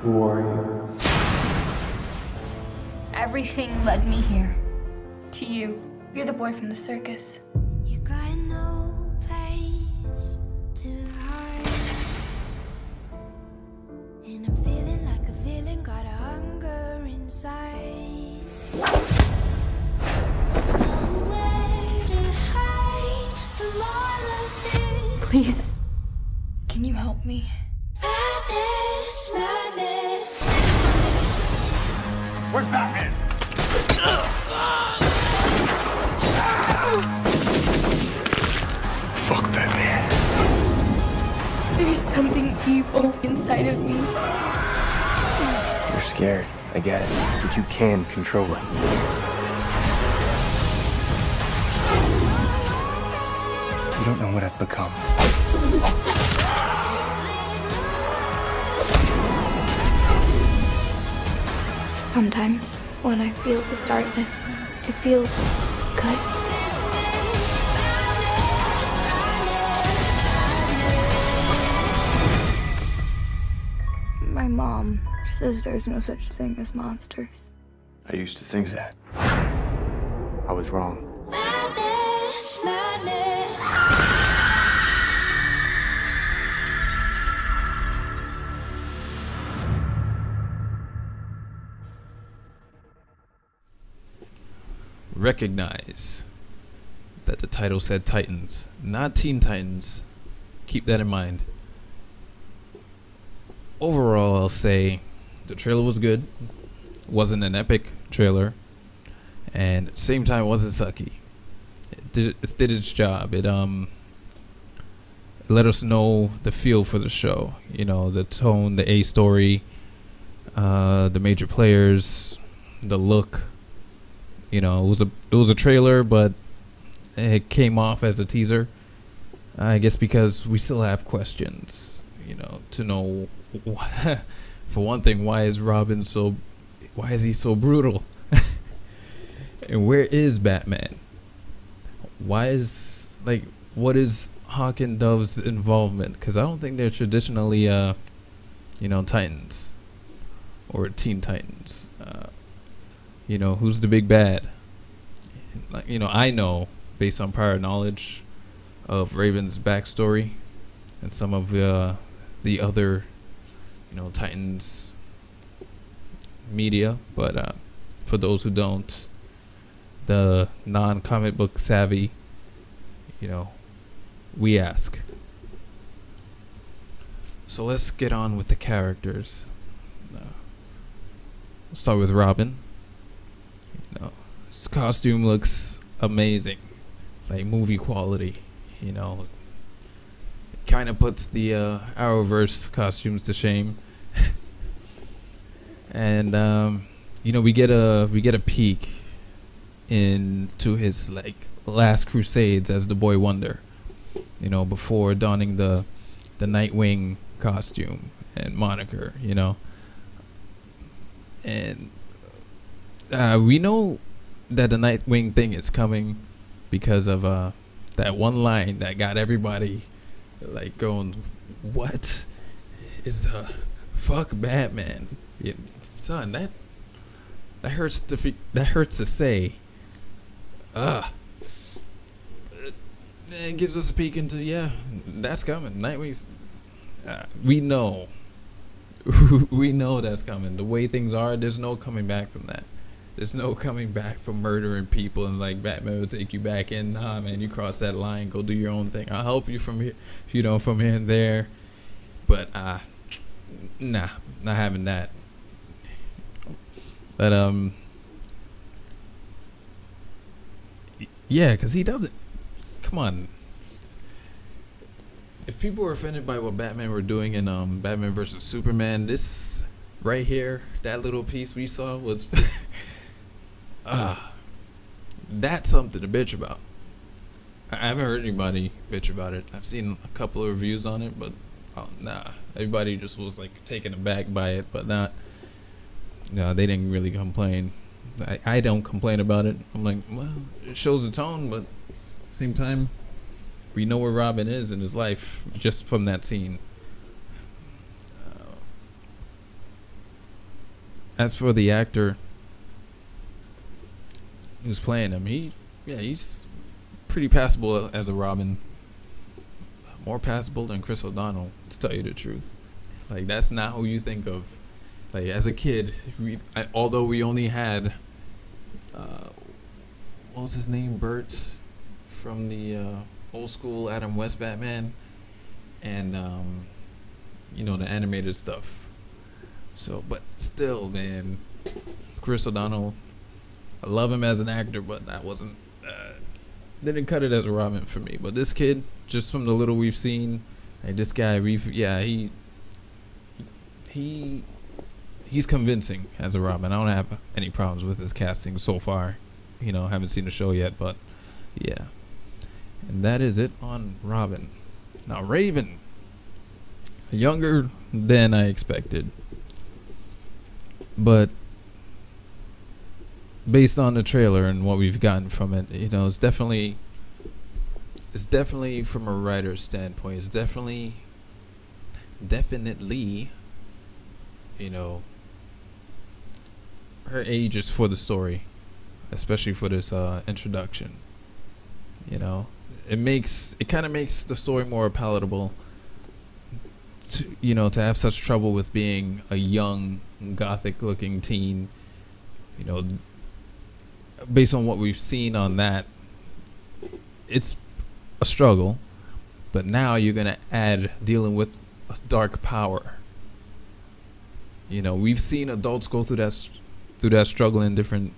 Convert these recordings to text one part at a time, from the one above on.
Who are you? Everything led me here. To you. You're the boy from the circus. You got no place to hide. And I'm feeling like a villain, got a hunger inside. Nowhere to hide from all of this. Please. Can you help me? Madness, madness. Where's Batman? Fuck Batman. There's something evil inside of me. You're scared. I get it. But you can control it. You don't know what I've become. Sometimes, when I feel the darkness, it feels good. My mom says there's no such thing as monsters. I used to think that. I was wrong. Madness, madness. Recognize that the title said Titans, not Teen Titans. Keep that in mind. Overall, I'll say the trailer was good. Wasn't an epic trailer, and at the same time, it wasn't sucky. It did its job. It let us know the feel for the show. You know, the tone, the A story, the major players, the look. You know, it was a trailer, but it came off as a teaser. I guess because we still have questions. You know, to know why, for one thing, why is he so brutal? And where is Batman? What is Hawk and Dove's involvement? Because I don't think they're traditionally you know, Titans or Teen Titans. You know, who's the big bad? You know, I know based on prior knowledge of Raven's backstory and some of the other, you know, Titans media, but for those who don't, the non-comic book savvy, you know, we ask. So let's get on with the characters. We'll start with Robin. You know, his costume looks amazing, like movie quality. You know, it kind of puts the Arrowverse costumes to shame. And you know, we get a peek into his like last crusades as the Boy Wonder, you know, before donning the Nightwing costume and moniker, you know. And we know that the Nightwing thing is coming because of that one line that got everybody like going, what is fuck Batman? Yeah, son, that hurts to say. It gives us a peek into, yeah, that's coming. Nightwing's we know we know that's coming. The way things are, there's no coming back from that. There's no coming back from murdering people and like Batman will take you back in. Nah, man, you cross that line, go do your own thing. I'll help you from here, you know, from here and there. But nah, not having that. But yeah, because he doesn't. Come on. if people were offended by what Batman were doing in Batman versus Superman, this right here, that little piece we saw was that's something to bitch about. I haven't heard anybody bitch about it. I've seen a couple of reviews on it, but nah, everybody just was like taken aback by it, but not. No, they didn't really complain. I don't complain about it. I'm like, well, it shows the tone, but at the same time, we know where Robin is in his life just from that scene. As for the actor who's playing him, he's pretty passable as a Robin. More passable than Chris O'Donnell, to tell you the truth. Like, that's not who you think of. Like, as a kid, although we only had what was his name, Bert from the old school Adam West Batman, and the animated stuff. So, but still, man, Chris O'Donnell, I love him as an actor, but that wasn't didn't cut it as a Robin for me. But this kid, just from the little we've seen, like this guy, he's convincing as a Robin. I don't have any problems with his casting so far. Haven't seen the show yet, but yeah. And that is it on Robin. Now Raven, younger than I expected, but based on the trailer and what we've gotten from it, it's definitely from a writer's standpoint, it's definitely, her age is for the story, especially for this introduction. It kind of makes the story more palatable to have such trouble with being a young gothic looking teen. Based on what we've seen on that, it's a struggle, but now you're gonna add dealing with a dark power. We've seen adults go through that struggle in different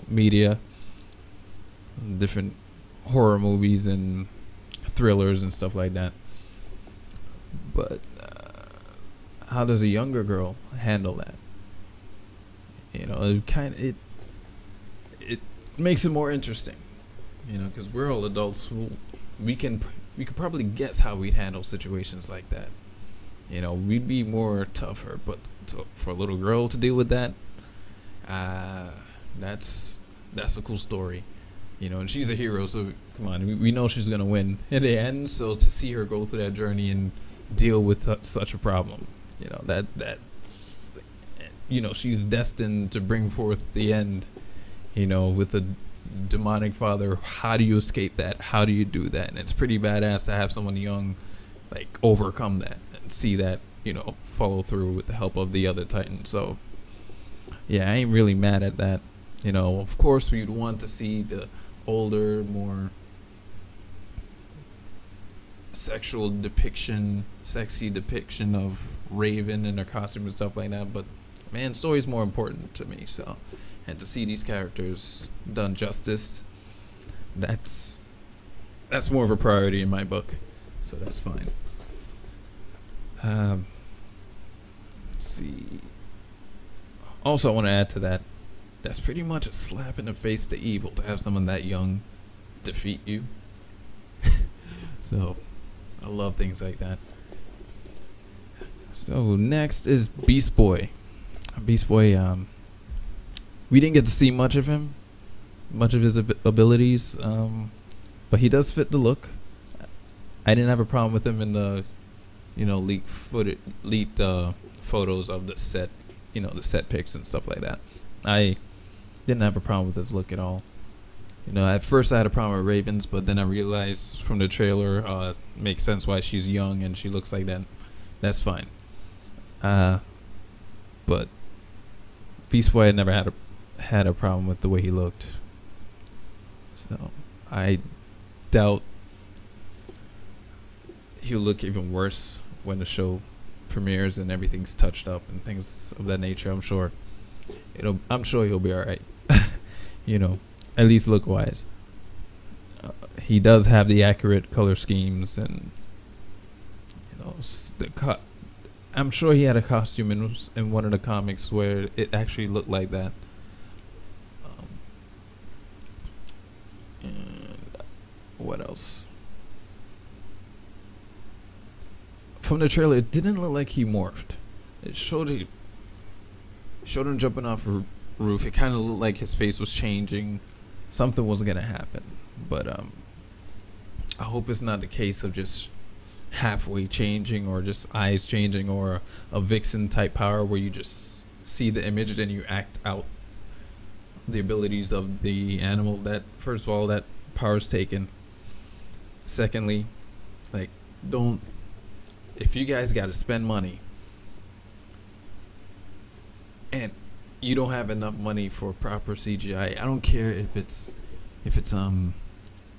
media, different horror movies and thrillers and stuff like that, but how does a younger girl handle that? It makes it more interesting, because we're all adults. We could probably guess how we'd handle situations like that. We'd be more tougher, but for a little girl to deal with that, that's a cool story. And she's a hero, so come on, we know she's gonna win in the end. So to see her go through that journey and deal with such a problem, that's she's destined to bring forth the end. With a demonic father, how do you escape that? How do you do that? And it's pretty badass to have someone young overcome that and see that follow through with the help of the other Titans. So yeah, I ain't really mad at that. Of course we'd want to see the older, more sexy depiction of Raven and her costume and stuff like that, but man, story's more important to me. So, and to see these characters done justice, that's more of a priority in my book. So that's fine. Let's see. Also, I want to add to that, that's pretty much a slap in the face to evil to have someone that young defeat you. So, I love things like that. So next is Beast Boy. Beast Boy, we didn't get to see much of him, much of his abilities, but he does fit the look. I didn't have a problem with him in the, leaked photos of the set, the set pics and stuff like that. I didn't have a problem with his look at all. At first I had a problem with Ravens, but then I realized from the trailer, makes sense why she's young and she looks like that. That's fine. But Beast Boy, I never had a problem with the way he looked. So I doubt he'll look even worse when the show premieres and everything's touched up and things of that nature. I'm sure he'll be all right. At least look wise. He does have the accurate color schemes and know, I'm sure he had a costume in one of the comics where it actually looked like that. And what else? From the trailer, it didn't look like he morphed. It showed him jumping off a roof. It kind of looked like his face was changing. Something was gonna happen, but I hope it's not the case of just halfway changing or just eyes changing or a vixen type power where you just see the image then you act out the abilities of the animal. That, first of all, that power's taken. Secondly, like, don't, if you guys got to spend money and you don't have enough money for proper CGI, I don't care if it's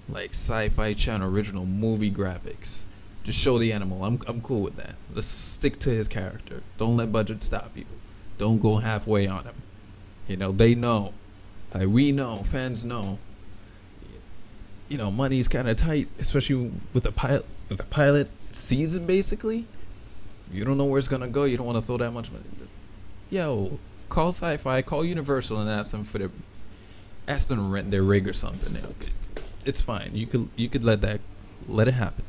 like Sci-Fi Channel original movie graphics. Just show the animal. I'm cool with that. Let's stick to his character. Don't let budget stop you. Don't go halfway on him. You know, they know. Like, we know, fans know. You know, money's kind of tight, especially with the pilot season basically. You don't know where it's gonna go. You don't want to throw that much money. Yo, call Sci-Fi, call Universal and ask them to rent their rig or something. It's fine. You could let it happen.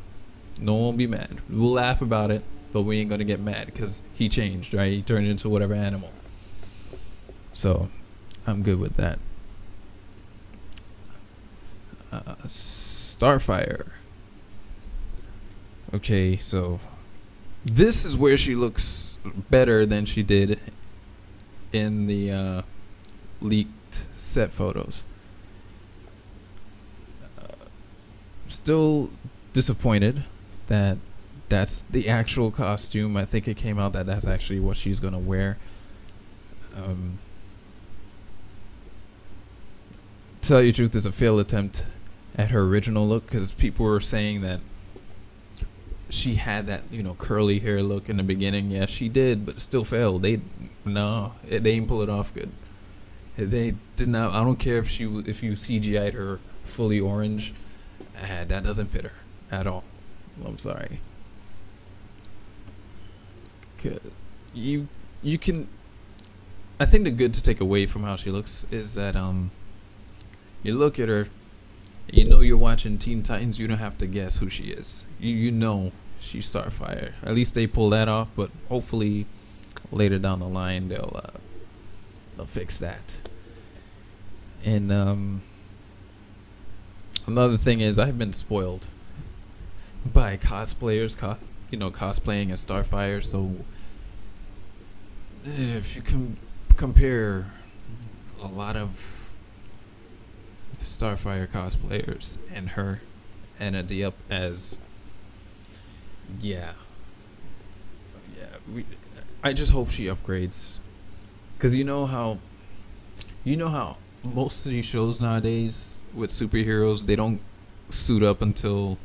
No one will be mad. We'll laugh about it, but we ain't gonna get mad because he changed, right? He turned into whatever animal. So, I'm good with that. Starfire. Okay, so this is where she looks better than she did in the leaked set photos. Still disappointed that that's the actual costume. I think it came out that that's actually what she's gonna wear. To tell you the truth, it's a failed attempt at her original look because people were saying that she had that, you know, curly hair look in the beginning. Yeah, she did, but it still failed. They didn't pull it off good. They did not. I don't care if you CGI'd her fully orange. That doesn't fit her at all. I'm sorry. You can. I think the good to take away from how she looks is that you look at her, you know you're watching Teen Titans. You don't have to guess who she is. You know she's Starfire. At least they pull that off. But hopefully later down the line they'll fix that. And another thing is I've been spoiled by cosplayers, cosplaying as Starfire. So if you can compare a lot of Starfire cosplayers and her and a Diop as I just hope she upgrades, because you know how most of these shows nowadays with superheroes, they don't suit up until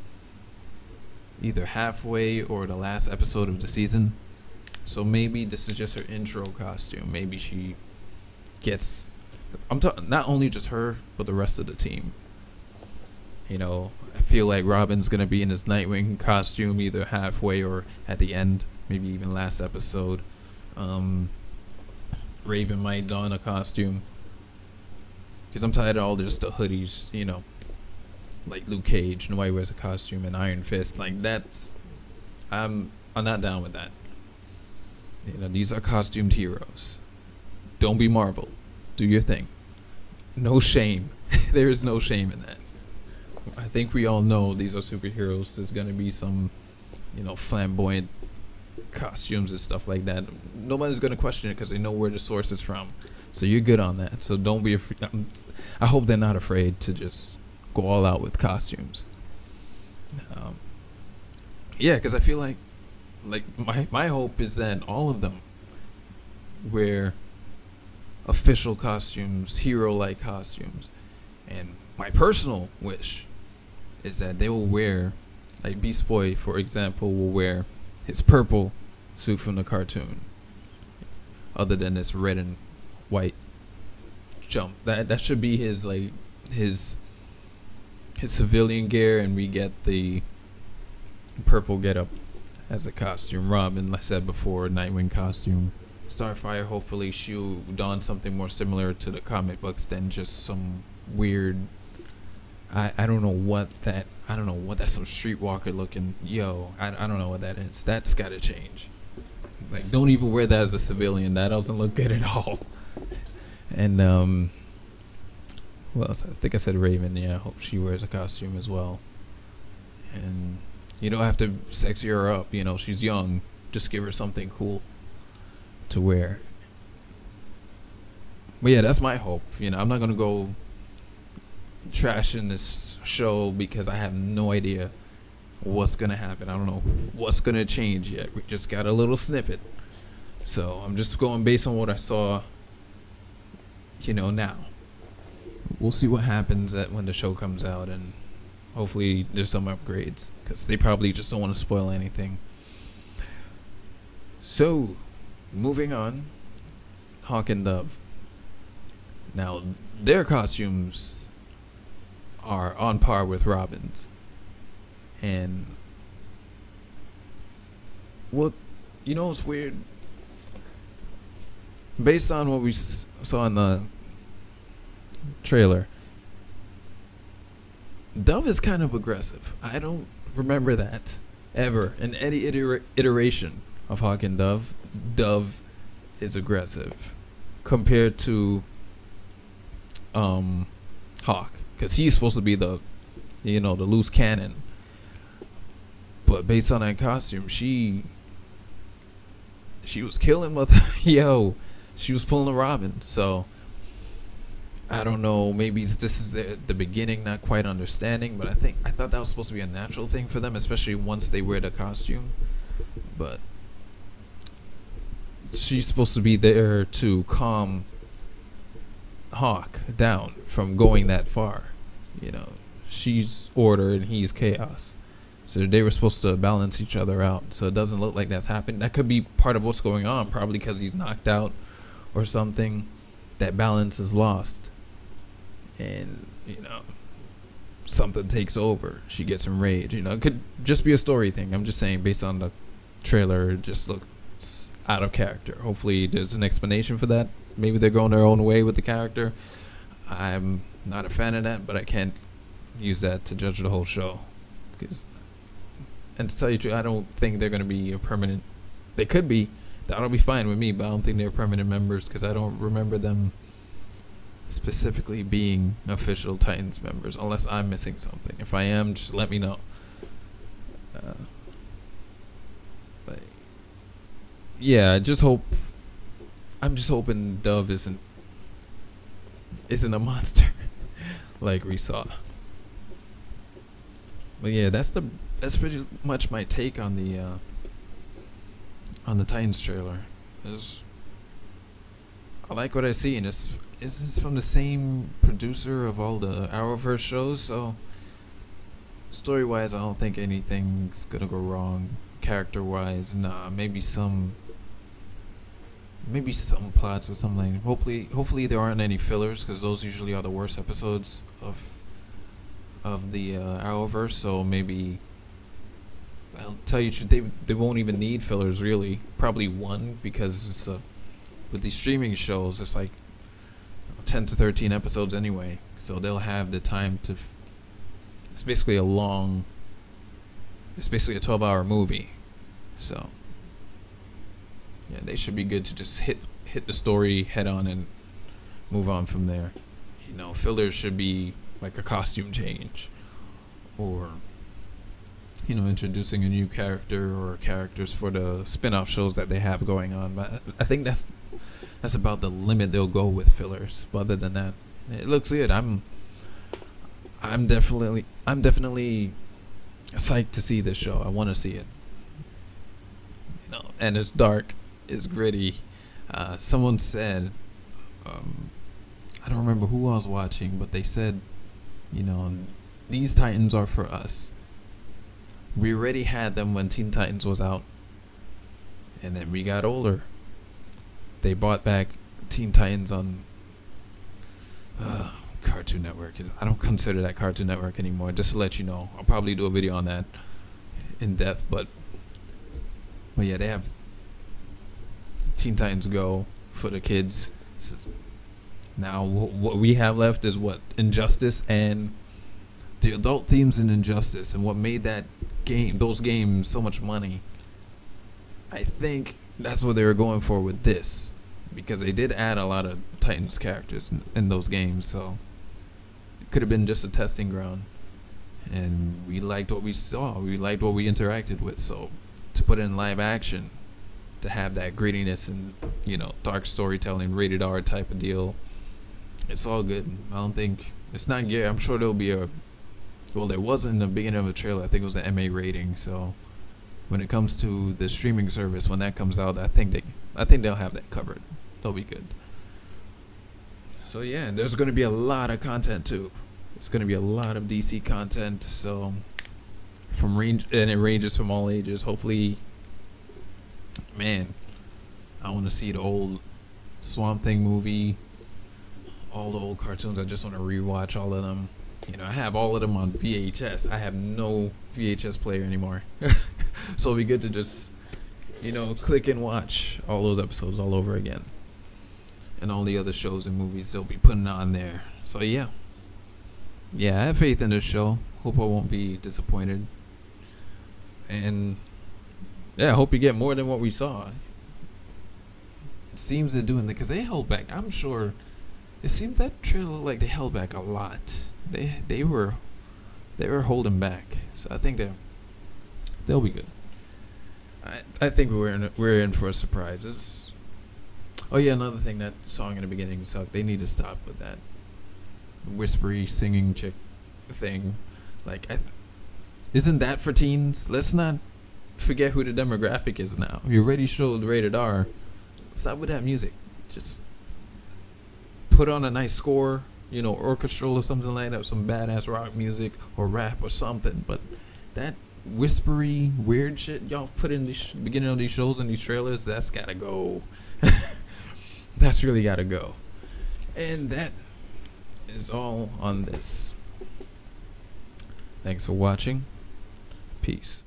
either halfway or the last episode of the season. So maybe this is just her intro costume. Maybe she gets, I'm talking not only just her, but the rest of the team. You know, I feel like Robin's gonna be in his Nightwing costume either halfway or at the end, maybe even last episode. Raven might don a costume, because I'm tired of all just the hoodies, you know, like Luke Cage, nobody wears a costume, and Iron Fist. Like, that's, I'm not down with that. You know, these are costumed heroes. Don't be Marvel. Do your thing. No shame. There is no shame in that. I think we all know these are superheroes. There's gonna be some, you know, flamboyant costumes and stuff like that. Nobody's gonna question it because they know where the source is from. So you're good on that. So don't be afraid. I hope they're not afraid to just go all out with costumes. Yeah, because I feel like my hope is that all of them wear official costumes, hero-like costumes, and my personal wish is that they will wear, like Beast Boy, for example, will wear his purple suit from the cartoon, other than this red and white jump. That should be his, like, his civilian gear, and we get the purple getup as a costume. Robin, like I said before, Nightwing costume. Starfire, hopefully she'll don something more similar to the comic books than just some weird. I don't know what that. I don't know what that's, some streetwalker looking. Yo, I don't know what that is. That's gotta change. Like, don't even wear that as a civilian. That doesn't look good at all. And well, I think I said Raven. Yeah, I hope she wears a costume as well. And you don't have to sexy her up. You know, she's young. Just give her something cool to wear. But yeah, that's my hope. You know, I'm not gonna go trashing this show because I have no idea what's gonna happen. I don't know what's gonna change yet. We just got a little snippet, so I'm just going based on what I saw. You know, now we'll see what happens when the show comes out, and hopefully there's some upgrades, because they probably just don't want to spoil anything. So, moving on, Hawk and Dove. Now, their costumes are on par with Robin's. And, well, you know what's weird? Based on what we saw in the trailer, Dove is kind of aggressive. I don't remember that ever in any iteration of Hawk and Dove. Dove is aggressive compared to Hawk, because he's supposed to be the, you know, the loose cannon. But based on that costume, she was killing with yo, she was pulling a Robin. So I don't know, maybe this is the beginning, not quite understanding, but I thought that was supposed to be a natural thing for them, especially once they wear the costume. But she's supposed to be there to calm Hawk down from going that far. You know, she's order and he's chaos. So they were supposed to balance each other out. So it doesn't look like that's happened. That could be part of what's going on, probably because he's knocked out or something. That balance is lost. And, you know, something takes over. She gets enraged. You know, it could just be a story thing. I'm just saying, based on the trailer, it just looks out of character. Hopefully there's an explanation for that. Maybe they're going their own way with the character. I'm not a fan of that, but I can't use that to judge the whole show. And to tell you the truth, I don't think they're going to be a permanent. They could be. That'll be fine with me, but I don't think they're permanent members, because I don't remember them specifically being official Titans members, unless I'm missing something. If I am, just let me know. But yeah, I'm just hoping Dove isn't a monster like we saw. But yeah, that's pretty much my take on the Titans trailer. I like what I see, and it's from the same producer of all the Arrowverse shows, so story-wise, I don't think anything's gonna go wrong. Character-wise, nah, maybe some plots or something. Hopefully there aren't any fillers, because those usually are the worst episodes of the Arrowverse. So maybe, I'll tell you, they won't even need fillers really. Probably one, because it's with these streaming shows, it's like 10 to 13 episodes anyway, so they'll have the time to. It's basically a 12-hour movie, so yeah, they should be good to just hit the story head on and move on from there. You know, fillers should be like a costume change, or, you know, introducing a new character or characters for the spin-off shows that they have going on. But I think that's about the limit they'll go with fillers. But other than that, it looks good. I'm definitely psyched to see this show. I want to see it. You know, and it's dark, it's gritty. Someone said, I don't remember who I was watching, but they said, you know, these Titans are for us. We already had them when Teen Titans was out, and then we got older. They brought back Teen Titans on Cartoon Network. I don't consider that Cartoon Network anymore, just to let you know. I'll probably do a video on that in depth, but But yeah, they have Teen Titans Go for the kids. Now what we have left is what? Injustice, and the adult themes in Injustice, and what made those games so much money. I think that's what they were going for with this, because they did add a lot of Titans characters in those games, so it could have been just a testing ground. And we liked what we saw. We liked what we interacted with. So to put it in live action, to have that grittiness and, you know, dark storytelling, rated R type of deal, it's all good. I don't think it's not gear. I'm sure there'll be there was in the beginning of the trailer. I think it was an MA rating. So when it comes to the streaming service, when that comes out, I think they'll have that covered. They'll be good. So yeah, and there's going to be a lot of content too. It's going to be a lot of DC content, so and it ranges from all ages. Hopefully, man, I want to see the old Swamp Thing movie, all the old cartoons. I just want to rewatch all of them. You know, I have all of them on VHS. I have no VHS player anymore, so it'll be good to just, you know, click and watch all those episodes all over again, and all the other shows and movies they'll be putting on there. So yeah. Yeah, I have faith in this show. Hope I won't be disappointed. And yeah, I hope you get more than what we saw. It seems they're doing that because they held back. I'm sure it seems that trailer looked like they held back a lot. They were holding back. So I think they'll be good. I think we're in for a surprise. Oh yeah, another thing, that song in the beginning sucked. They need to stop with that whispery singing chick thing. Like, isn't that for teens? Let's not forget who the demographic is now. You already showed rated R. Stop with that music. Just put on a nice score, you know, orchestral or something like that, some badass rock music or rap or something. But that whispery weird shit y'all put in the beginning of these shows and these trailers, that's gotta go. That's really gotta go. And that is all on this. Thanks for watching. Peace.